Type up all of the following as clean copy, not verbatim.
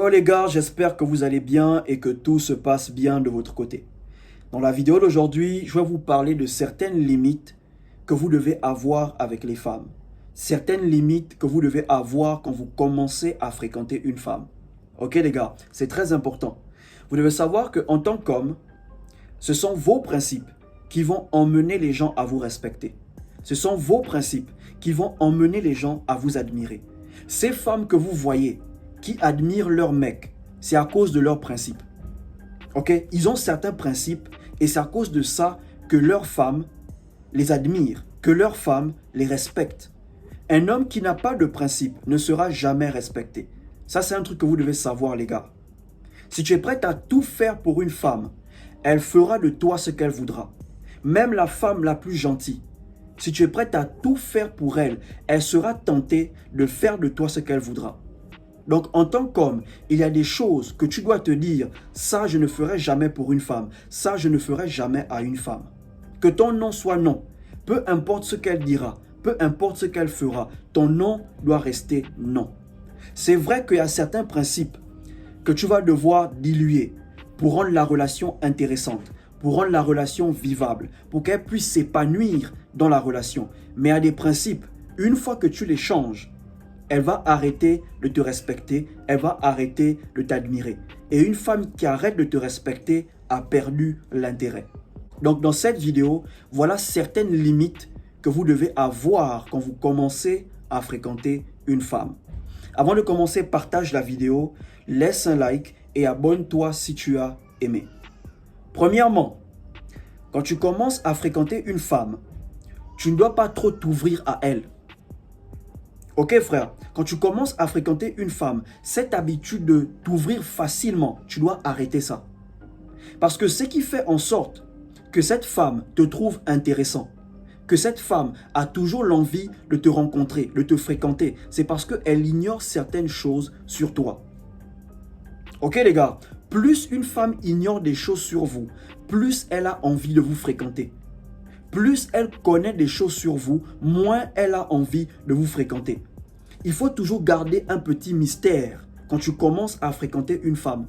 Oh les gars, j'espère que vous allez bien et que tout se passe bien de votre côté. Dans la vidéo d'aujourd'hui, je vais vous parler de certaines limites que vous devez avoir avec les femmes. Certaines limites que vous devez avoir quand vous commencez à fréquenter une femme. Ok les gars, c'est très important. Vous devez savoir qu'en tant qu'homme, ce sont vos principes qui vont emmener les gens à vous respecter. Ce sont vos principes qui vont emmener les gens à vous admirer. Ces femmes que vous voyez, qui admirent leur mec, c'est à cause de leurs principes. Ok? Ils ont certains principes et c'est à cause de ça que leurs femmes les admirent, que leurs femmes les respectent. Un homme qui n'a pas de principes ne sera jamais respecté. Ça, c'est un truc que vous devez savoir, les gars. Si tu es prête à tout faire pour une femme, elle fera de toi ce qu'elle voudra. Même la femme la plus gentille. Si tu es prête à tout faire pour elle, elle sera tentée de faire de toi ce qu'elle voudra. Donc, en tant qu'homme, il y a des choses que tu dois te dire, ça, je ne ferai jamais pour une femme. Ça, je ne ferai jamais à une femme. Que ton non soit non. Peu importe ce qu'elle dira, peu importe ce qu'elle fera, ton non doit rester non. C'est vrai qu'il y a certains principes que tu vas devoir diluer pour rendre la relation intéressante, pour rendre la relation vivable, pour qu'elle puisse s'épanouir dans la relation. Mais il y a des principes, une fois que tu les changes, elle va arrêter de te respecter, elle va arrêter de t'admirer. Et une femme qui arrête de te respecter a perdu l'intérêt. Donc dans cette vidéo, voilà certaines limites que vous devez avoir quand vous commencez à fréquenter une femme. Avant de commencer, partage la vidéo, laisse un like et abonne-toi si tu as aimé. Premièrement, quand tu commences à fréquenter une femme, tu ne dois pas trop t'ouvrir à elle. Ok frère, quand tu commences à fréquenter une femme, cette habitude de t'ouvrir facilement, tu dois arrêter ça. Parce que ce qui fait en sorte que cette femme te trouve intéressant, que cette femme a toujours l'envie de te rencontrer, de te fréquenter, c'est parce qu'elle ignore certaines choses sur toi. Ok les gars, plus une femme ignore des choses sur vous, plus elle a envie de vous fréquenter. Plus elle connaît des choses sur vous, moins elle a envie de vous fréquenter. Il faut toujours garder un petit mystère quand tu commences à fréquenter une femme.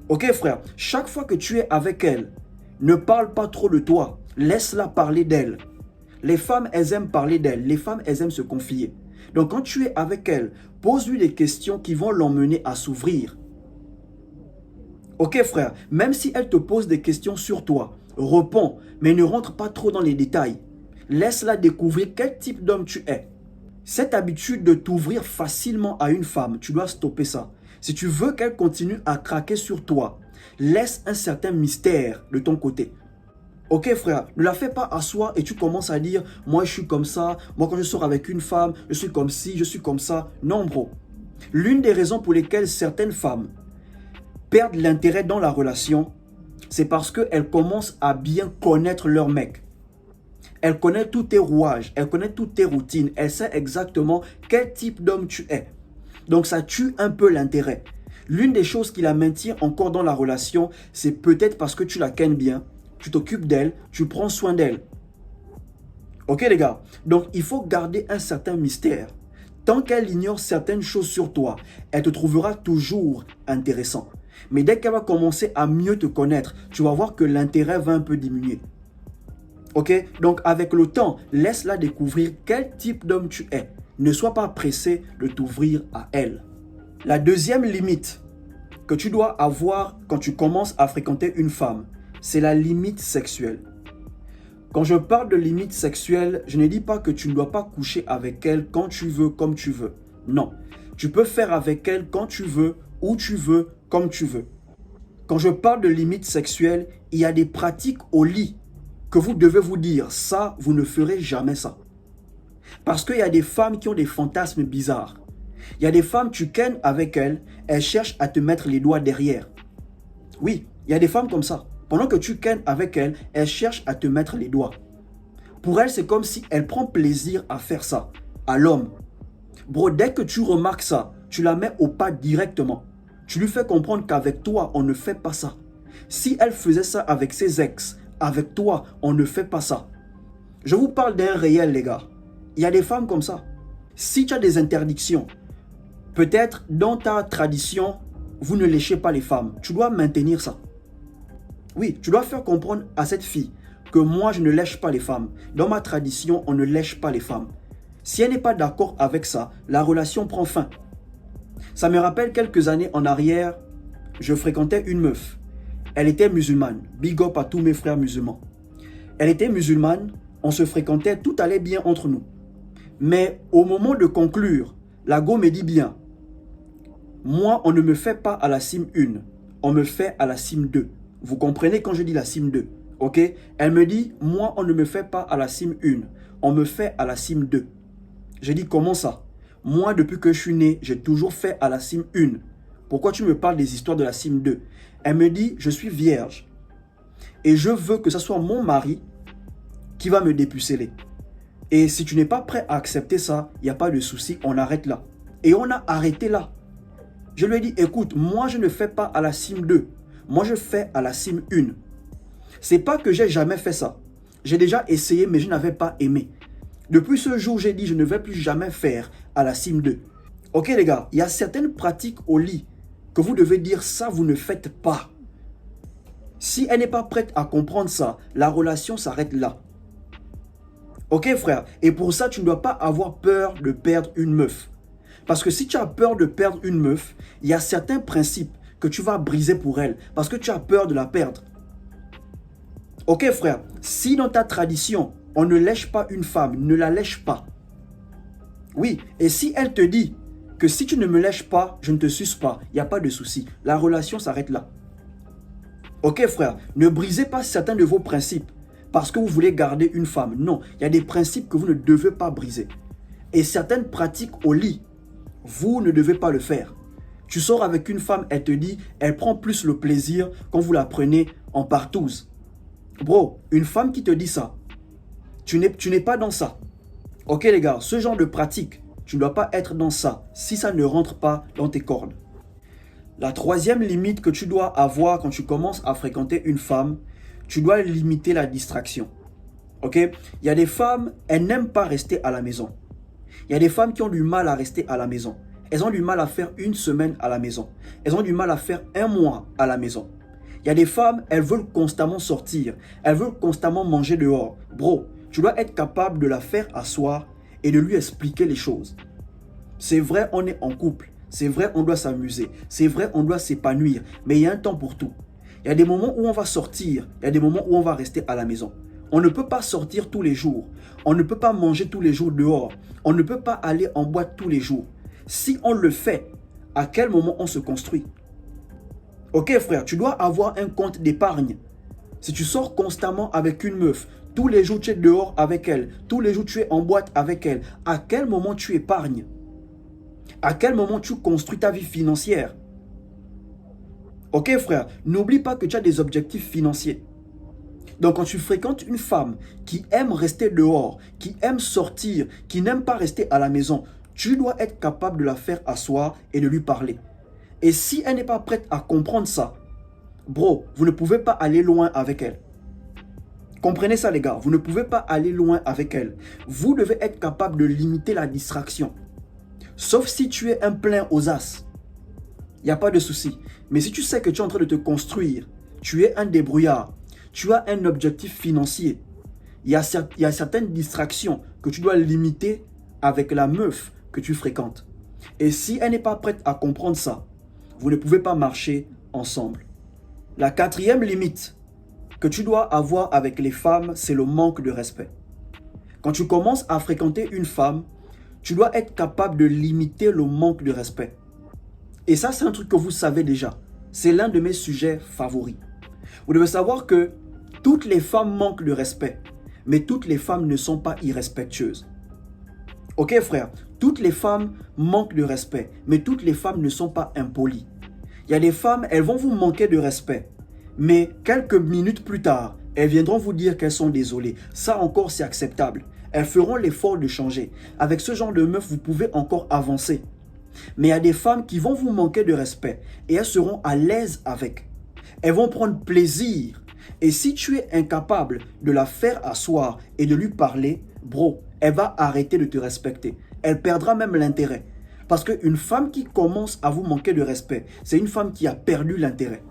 Ok frère, chaque fois que tu es avec elle, ne parle pas trop de toi. Laisse-la parler d'elle. Les femmes, elles aiment parler d'elle. Les femmes, elles aiment se confier. Donc quand tu es avec elle, pose-lui des questions qui vont l'emmener à s'ouvrir. Ok frère, même si elle te pose des questions sur toi, réponds, mais ne rentre pas trop dans les détails. Laisse-la découvrir quel type d'homme tu es. Cette habitude de t'ouvrir facilement à une femme, tu dois stopper ça. Si tu veux qu'elle continue à craquer sur toi, laisse un certain mystère de ton côté. Ok frère, ne la fais pas asseoir et tu commences à dire « Moi je suis comme ça, moi quand je sors avec une femme, je suis comme ci, je suis comme ça. » Non bro. L'une des raisons pour lesquelles certaines femmes perdent l'intérêt dans la relation, c'est parce qu'elles commencent à bien connaître leur mec. Elle connaît tous tes rouages, elle connaît toutes tes routines, elle sait exactement quel type d'homme tu es. Donc ça tue un peu l'intérêt. L'une des choses qui la maintient encore dans la relation, c'est peut-être parce que tu la kennes bien, tu t'occupes d'elle, tu prends soin d'elle. Ok les gars? Donc il faut garder un certain mystère. Tant qu'elle ignore certaines choses sur toi, elle te trouvera toujours intéressant. Mais dès qu'elle va commencer à mieux te connaître, tu vas voir que l'intérêt va un peu diminuer. Ok? Donc avec le temps, laisse-la découvrir quel type d'homme tu es. Ne sois pas pressé de t'ouvrir à elle. La deuxième limite que tu dois avoir quand tu commences à fréquenter une femme, c'est la limite sexuelle. Quand je parle de limite sexuelle, je ne dis pas que tu ne dois pas coucher avec elle quand tu veux, comme tu veux. Non. Tu peux faire avec elle quand tu veux, où tu veux, comme tu veux. Quand je parle de limite sexuelle, il y a des pratiques au lit que vous devez vous dire, ça, vous ne ferez jamais ça. Parce qu'il y a des femmes qui ont des fantasmes bizarres. Il y a des femmes, tu kennes avec elles, elles cherchent à te mettre les doigts derrière. Oui, il y a des femmes comme ça. Pendant que tu kennes avec elles, elles cherchent à te mettre les doigts. Pour elles, c'est comme si elle prend plaisir à faire ça, à l'homme. Bro, dès que tu remarques ça, tu la mets au pas directement. Tu lui fais comprendre qu'avec toi, on ne fait pas ça. Si elle faisait ça avec ses ex, avec toi, on ne fait pas ça. Je vous parle d'un réel, les gars. Il y a des femmes comme ça. Si tu as des interdictions, Peut-être dans ta tradition, vous ne léchez pas les femmes. Tu dois maintenir ça. Oui, tu dois faire comprendre à cette fille que moi, je ne lèche pas les femmes. Dans ma tradition, on ne lèche pas les femmes. Si elle n'est pas d'accord avec ça, la relation prend fin. Ça me rappelle quelques années en arrière, je fréquentais une meuf. Elle était musulmane. Big up à tous mes frères musulmans. Elle était musulmane, on se fréquentait, tout allait bien entre nous. Mais au moment de conclure, la go me dit bien, moi, on ne me fait pas à la cime 1, on me fait à la cime 2. Vous comprenez quand je dis la cime 2, ok? Elle me dit, moi, on ne me fait pas à la cime 1, on me fait à la cime 2. J'ai dit, comment ça? Moi, depuis que je suis né, j'ai toujours fait à la cime 1. Pourquoi tu me parles des histoires de la cime 2? Elle me dit, je suis vierge. Et je veux que ce soit mon mari qui va me dépuceler. Et si tu n'es pas prêt à accepter ça, il n'y a pas de souci, on arrête là. Et on a arrêté là. Je lui ai dit, écoute, moi je ne fais pas à la cime 2. Moi je fais à la cime 1. C'est pas que j'ai jamais fait ça. J'ai déjà essayé, mais je n'avais pas aimé. Depuis ce jour, j'ai dit, je ne vais plus jamais faire à la cime 2. Ok les gars, il y a certaines pratiques au lit que vous devez dire, ça vous ne faites pas. Si elle n'est pas prête à comprendre ça, la relation s'arrête là. Ok frère, et pour ça, tu ne dois pas avoir peur de perdre une meuf. Parce que si tu as peur de perdre une meuf, il y a certains principes que tu vas briser pour elle. Parce que tu as peur de la perdre. Ok frère, si dans ta tradition, on ne lèche pas une femme, ne la lèche pas. Oui, et si elle te dit que si tu ne me lèches pas, je ne te suce pas, il n'y a pas de souci. La relation s'arrête là. Ok frère, ne brisez pas certains de vos principes parce que vous voulez garder une femme. Non, il y a des principes que vous ne devez pas briser. Et certaines pratiques au lit, vous ne devez pas le faire. Tu sors avec une femme, elle te dit, elle prend plus le plaisir quand vous la prenez en partouze. Bro, une femme qui te dit ça, tu n'es pas dans ça. Ok les gars, ce genre de pratique, tu ne dois pas être dans ça si ça ne rentre pas dans tes cordes. La troisième limite que tu dois avoir quand tu commences à fréquenter une femme, tu dois limiter la distraction. Ok? Il y a des femmes, elles n'aiment pas rester à la maison. Il y a des femmes qui ont du mal à rester à la maison. Elles ont du mal à faire une semaine à la maison. Elles ont du mal à faire un mois à la maison. Il y a des femmes, elles veulent constamment sortir. Elles veulent constamment manger dehors. Bro, tu dois être capable de la faire asseoir et de lui expliquer les choses. C'est vrai, on est en couple. C'est vrai, on doit s'amuser. C'est vrai, on doit s'épanouir. Mais il y a un temps pour tout. Il y a des moments où on va sortir. Il y a des moments où on va rester à la maison. On ne peut pas sortir tous les jours. On ne peut pas manger tous les jours dehors. On ne peut pas aller en boîte tous les jours. Si on le fait, à quel moment on se construit? Ok frère, tu dois avoir un compte d'épargne. Si tu sors constamment avec une meuf, tous les jours tu es dehors avec elle, tous les jours tu es en boîte avec elle, à quel moment tu épargnes? À quel moment tu construis ta vie financière? Ok frère, n'oublie pas que tu as des objectifs financiers. Donc quand tu fréquentes une femme qui aime rester dehors, qui aime sortir, qui n'aime pas rester à la maison, tu dois être capable de la faire asseoir et de lui parler. Et si elle n'est pas prête à comprendre ça, bro, vous ne pouvez pas aller loin avec elle. Comprenez ça les gars, vous ne pouvez pas aller loin avec elle. Vous devez être capable de limiter la distraction. Sauf si tu es un plein aux as. Il n'y a pas de souci. Mais si tu sais que tu es en train de te construire, tu es un débrouillard, tu as un objectif financier, il y a certaines distractions que tu dois limiter avec la meuf que tu fréquentes. Et si elle n'est pas prête à comprendre ça, vous ne pouvez pas marcher ensemble. La quatrième limite que tu dois avoir avec les femmes, c'est le manque de respect. Quand tu commences à fréquenter une femme, tu dois être capable de limiter le manque de respect. Et ça, c'est un truc que vous savez déjà. C'est l'un de mes sujets favoris. Vous devez savoir que toutes les femmes manquent de respect, mais toutes les femmes ne sont pas irrespectueuses. Ok frère, toutes les femmes manquent de respect, mais toutes les femmes ne sont pas impolies. Il y a des femmes, elles vont vous manquer de respect, mais quelques minutes plus tard, elles viendront vous dire qu'elles sont désolées. Ça encore, c'est acceptable. Elles feront l'effort de changer. Avec ce genre de meuf, vous pouvez encore avancer. Mais il y a des femmes qui vont vous manquer de respect et elles seront à l'aise avec. Elles vont prendre plaisir. Et si tu es incapable de la faire asseoir et de lui parler, bro, elle va arrêter de te respecter. Elle perdra même l'intérêt. Parce qu'une femme qui commence à vous manquer de respect, c'est une femme qui a perdu l'intérêt.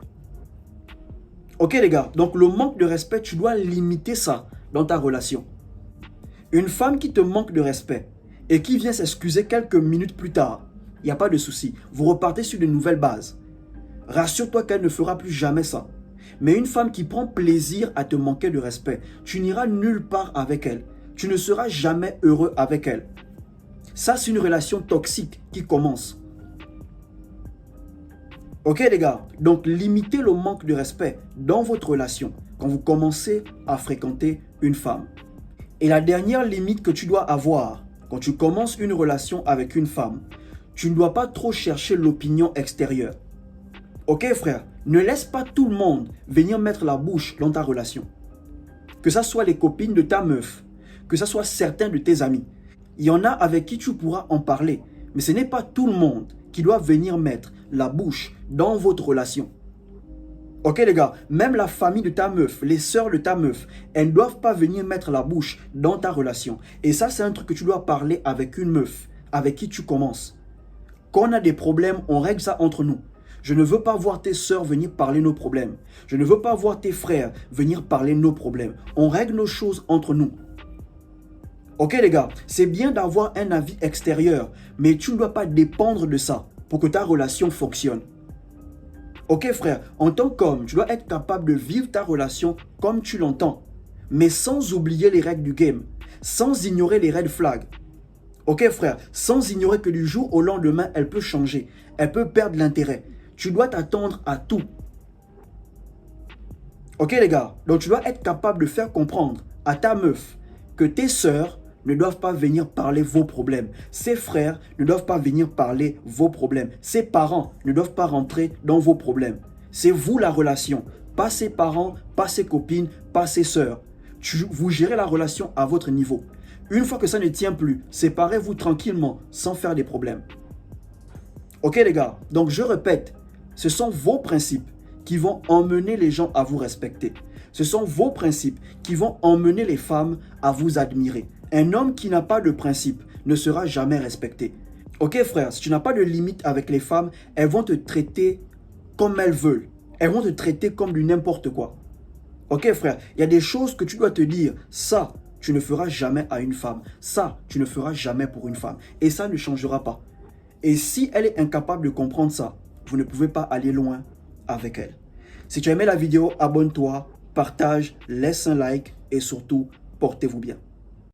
Ok les gars, donc le manque de respect, tu dois limiter ça dans ta relation. Une femme qui te manque de respect et qui vient s'excuser quelques minutes plus tard, il n'y a pas de souci. Vous repartez sur de nouvelles bases. Rassure-toi qu'elle ne fera plus jamais ça. Mais une femme qui prend plaisir à te manquer de respect, tu n'iras nulle part avec elle. Tu ne seras jamais heureux avec elle. Ça, c'est une relation toxique qui commence. Ok les gars, donc limitez le manque de respect dans votre relation quand vous commencez à fréquenter une femme. Et la dernière limite que tu dois avoir quand tu commences une relation avec une femme, tu ne dois pas trop chercher l'opinion extérieure. Ok frère, ne laisse pas tout le monde venir mettre la bouche dans ta relation. Que ça soit les copines de ta meuf, que ça soit certains de tes amis. Il y en a avec qui tu pourras en parler, mais ce n'est pas tout le monde qui doit venir mettre la bouche dans votre relation. Ok les gars, même la famille de ta meuf, les sœurs de ta meuf, elles ne doivent pas venir mettre la bouche dans ta relation. Et ça, c'est un truc que tu dois parler avec une meuf, avec qui tu commences. Quand on a des problèmes, on règle ça entre nous. Je ne veux pas voir tes sœurs venir parler nos problèmes. Je ne veux pas voir tes frères venir parler nos problèmes. On règle nos choses entre nous. Ok les gars, c'est bien d'avoir un avis extérieur, mais tu ne dois pas dépendre de ça pour que ta relation fonctionne. Ok frère, en tant qu'homme, tu dois être capable de vivre ta relation comme tu l'entends, mais sans oublier les règles du game, sans ignorer les red flags. Ok frère, sans ignorer que du jour au lendemain, elle peut changer, elle peut perdre l'intérêt. Tu dois t'attendre à tout. Ok les gars, donc tu dois être capable de faire comprendre à ta meuf que tes sœurs ne doivent pas venir parler vos problèmes. Ses frères ne doivent pas venir parler vos problèmes. Ses parents ne doivent pas rentrer dans vos problèmes. C'est vous la relation, pas ses parents, pas ses copines, pas ses sœurs. Vous gérez la relation à votre niveau. Une fois que ça ne tient plus, séparez-vous tranquillement sans faire des problèmes. Ok les gars, donc je répète, ce sont vos principes qui vont emmener les gens à vous respecter. Ce sont vos principes qui vont emmener les femmes à vous admirer. Un homme qui n'a pas de principes ne sera jamais respecté. Ok frère, si tu n'as pas de limite avec les femmes, elles vont te traiter comme elles veulent. Elles vont te traiter comme du n'importe quoi. Ok frère, il y a des choses que tu dois te dire. Ça, tu ne feras jamais à une femme. Ça, tu ne feras jamais pour une femme. Et ça ne changera pas. Et si elle est incapable de comprendre ça, vous ne pouvez pas aller loin avec elle. Si tu as aimé la vidéo, abonne-toi, partage, laisse un like et surtout, portez-vous bien.